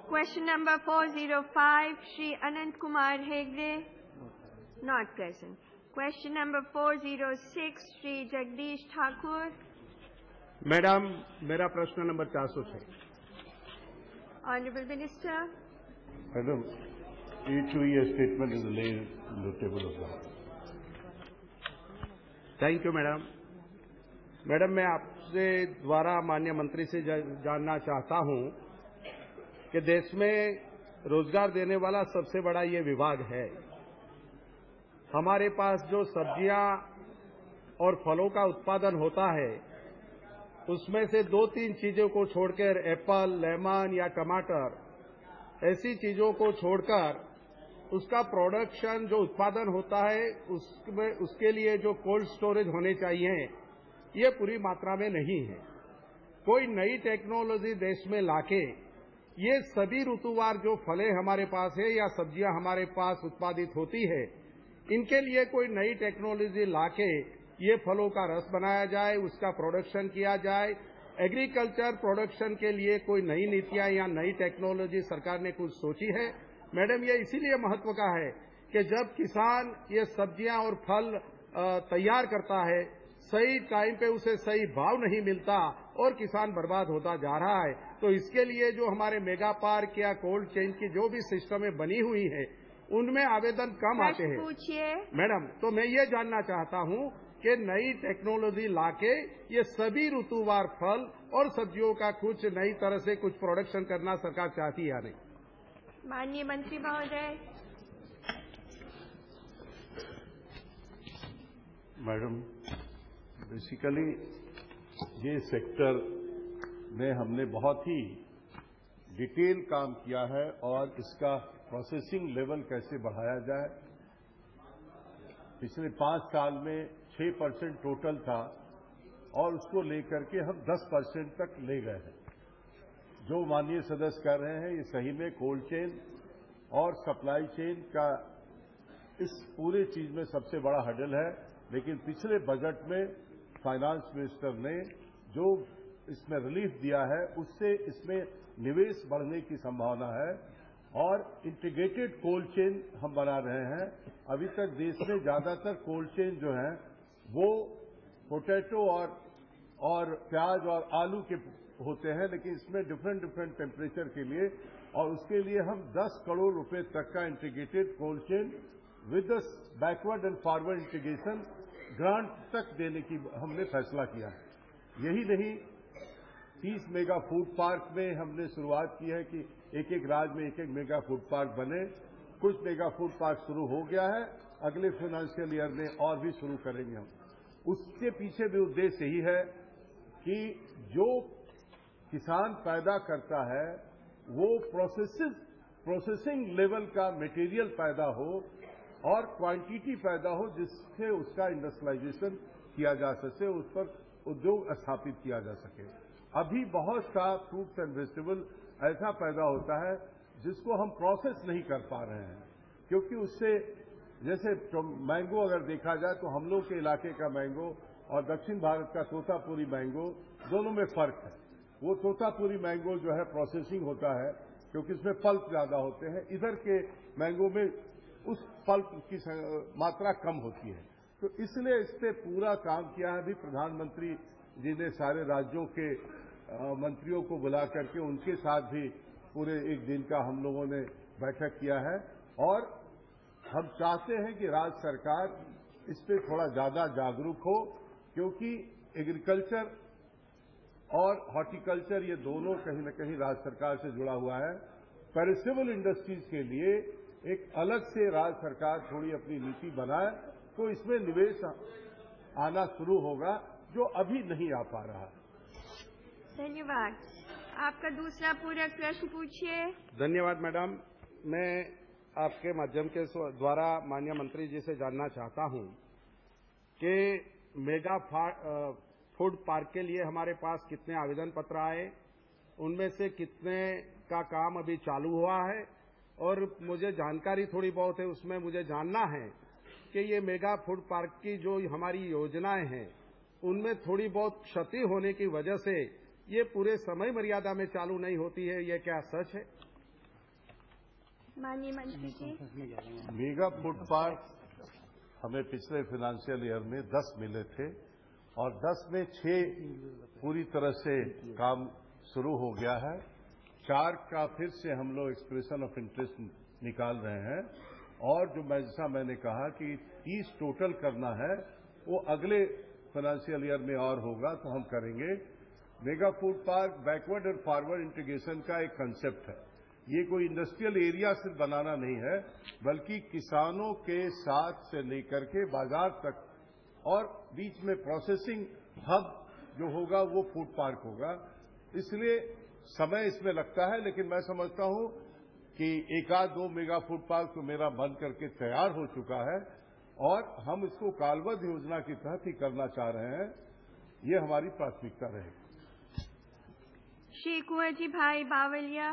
Question number 405, Shri Anant Kumar Hegde, not present. Question number 406, Shri Jagdish Thakur. Madam, मेरा प्रश्न number 406. Honorable Minister. Madam, each statement is laid on the table of the House. Thank you madam. Madam, मैं आपसे द्वारा माननीय मंत्री से जानना चाहता हूं कि देश में रोजगार देने वाला सबसे बड़ा ये विभाग है. हमारे पास जो सब्जियां और फलों का उत्पादन होता है, उसमें से 2-3 चीजों को छोड़कर एप्पल, लेमन या टमाटर, ऐसी चीजों को छोड़कर उसका प्रोडक्शन जो उत्पादन होता है उसके लिए जो कोल्ड स्टोरेज होने चाहिए, ये पूरी मात्रा में नहीं है. कोई नई टेक्नोलॉजी देश में लाके ये सभी ऋतुवार जो फलें हमारे पास है या सब्जियां हमारे पास उत्पादित होती है, इनके लिए कोई नई टेक्नोलॉजी लाके ये फलों का रस बनाया जाए, उसका प्रोडक्शन किया जाए. एग्रीकल्चर प्रोडक्शन के लिए कोई नई नीतियां या नई टेक्नोलॉजी सरकार ने कुछ सोची है? मैडम, ये इसीलिए महत्व का है कि जब किसान ये सब्जियां और फल तैयार करता है, सही टाइम पे उसे सही भाव नहीं मिलता और किसान बर्बाद होता जा रहा है. तो इसके लिए जो हमारे मेगा पार्क या कोल्ड चेन की जो भी सिस्टमें बनी हुई है, उनमें आवेदन कम आते हैं. पूछिए मैडम, तो मैं ये जानना चाहता हूं कि नई टेक्नोलॉजी लाके ये सभी ऋतुवार फल और सब्जियों का कुछ नई तरह से कुछ प्रोडक्शन करना सरकार चाहती है या नहीं? माननीय मंत्री महोदय. मैडम, बेसिकली ये सेक्टर में हमने बहुत ही डिटेल काम किया है और इसका प्रोसेसिंग लेवल कैसे बढ़ाया जाए. पिछले 5 साल में 6% टोटल था और उसको लेकर के हम 10% तक ले गए हैं. जो माननीय सदस्य कर रहे हैं, ये सही में कोल्ड चेन और सप्लाई चेन का इस पूरे चीज में सबसे बड़ा हर्डल है. लेकिन पिछले बजट में फाइनेंस मिनिस्टर ने जो इसमें रिलीफ दिया है, उससे इसमें निवेश बढ़ने की संभावना है और इंटीग्रेटेड कोल्ड चेन हम बना रहे हैं. अभी तक देश में ज्यादातर कोल्ड चेन जो है वो पोटैटो और प्याज और आलू के होते हैं, लेकिन इसमें डिफरेंट टेम्परेचर के लिए और उसके लिए हम 10 करोड़ रुपए तक का integrated cold chain with backward and forward integration grant तक देने की हमने फैसला किया है. यही नहीं, 30 मेगा फूड पार्क में हमने शुरुआत की है कि एक राज्य में एक मेगा फूड पार्क बने. कुछ मेगा फूड पार्क शुरू हो गया है, अगले फाइनेंशियल ईयर में और भी शुरू करेंगे हम. उसके पीछे भी उद्देश्य यही है कि जो किसान पैदा करता है वो प्रोसेसिंग लेवल का मटेरियल पैदा हो और क्वांटिटी पैदा हो जिससे उसका इंडस्ट्रियलाइजेशन किया जा सके, उस पर उद्योग स्थापित किया जा सके. अभी बहुत सा फ्रूट्स एंड वेजिटेबल ऐसा पैदा होता है जिसको हम प्रोसेस नहीं कर पा रहे हैं, क्योंकि उससे जैसे मैंगो अगर देखा जाए तो हम लोग के इलाके का मैंगो और दक्षिण भारत का तोतापुरी मैंगो दोनों में फर्क है. वो तोतापुरी मैंगो जो है प्रोसेसिंग होता है क्योंकि इसमें पल्प ज्यादा होते हैं, इधर के मैंगो में उस पल्प की मात्रा कम होती है. तो इसलिए इस पे पूरा काम किया है. अभी प्रधानमंत्री जी ने सारे राज्यों के मंत्रियों को बुला करके उनके साथ भी पूरे एक दिन का हम लोगों ने बैठक किया है और हम चाहते हैं कि राज्य सरकार इस पे थोड़ा ज्यादा जागरूक हो, क्योंकि एग्रीकल्चर और हॉर्टिकल्चर ये दोनों कहीं न कहीं राज्य सरकार से जुड़ा हुआ है. पेरिसेबल इंडस्ट्रीज के लिए एक अलग से राज्य सरकार थोड़ी अपनी नीति बनाए तो इसमें निवेश आना शुरू होगा, जो अभी नहीं आ पा रहा. धन्यवाद. आपका दूसरा पूरक प्रश्न पूछिए. धन्यवाद मैडम. मैं आपके माध्यम के द्वारा माननीय मंत्री जी से जानना चाहता हूं कि मेगा फूड पार्क के लिए हमारे पास कितने आवेदन पत्र आए, उनमें से कितने का काम अभी चालू हुआ है, और मुझे जानकारी थोड़ी बहुत है, उसमें मुझे जानना है कि ये मेगा फूड पार्क की जो हमारी योजनाएं हैं उनमें थोड़ी बहुत क्षति होने की वजह से ये पूरे समय मर्यादा में चालू नहीं होती है, ये क्या सच है? माननीय मंत्री जी। मेगा फूड पार्क हमें पिछले फाइनेंशियल ईयर में 10 मिले थे और 10 में 6 पूरी तरह से काम शुरू हो गया है। 4 का फिर से हम लोग एक्सप्रेशन ऑफ इंटरेस्ट निकाल रहे हैं और जो जैसा मैंने कहा कि 30 टोटल करना है वो अगले फाइनेंशियल ईयर में और होगा तो हम करेंगे। मेगा फूड पार्क बैकवर्ड और फॉरवर्ड इंटीग्रेशन का एक कंसेप्ट है। ये कोई इंडस्ट्रियल एरिया सिर्फ बनाना नहीं है बल्कि किसानों के साथ से लेकर के बाजार तक और बीच में प्रोसेसिंग हब जो होगा वो फूड पार्क होगा। इसलिए समय इसमें लगता है लेकिन मैं समझता हूं कि 1-2 मेगा फूड पार्क तो मेरा बन करके तैयार हो चुका है और हम इसको कालबद्ध योजना के तहत ही करना चाह रहे हैं। ये हमारी प्राथमिकता रहेगी। श्री कुंवर जी भाई बावलिया।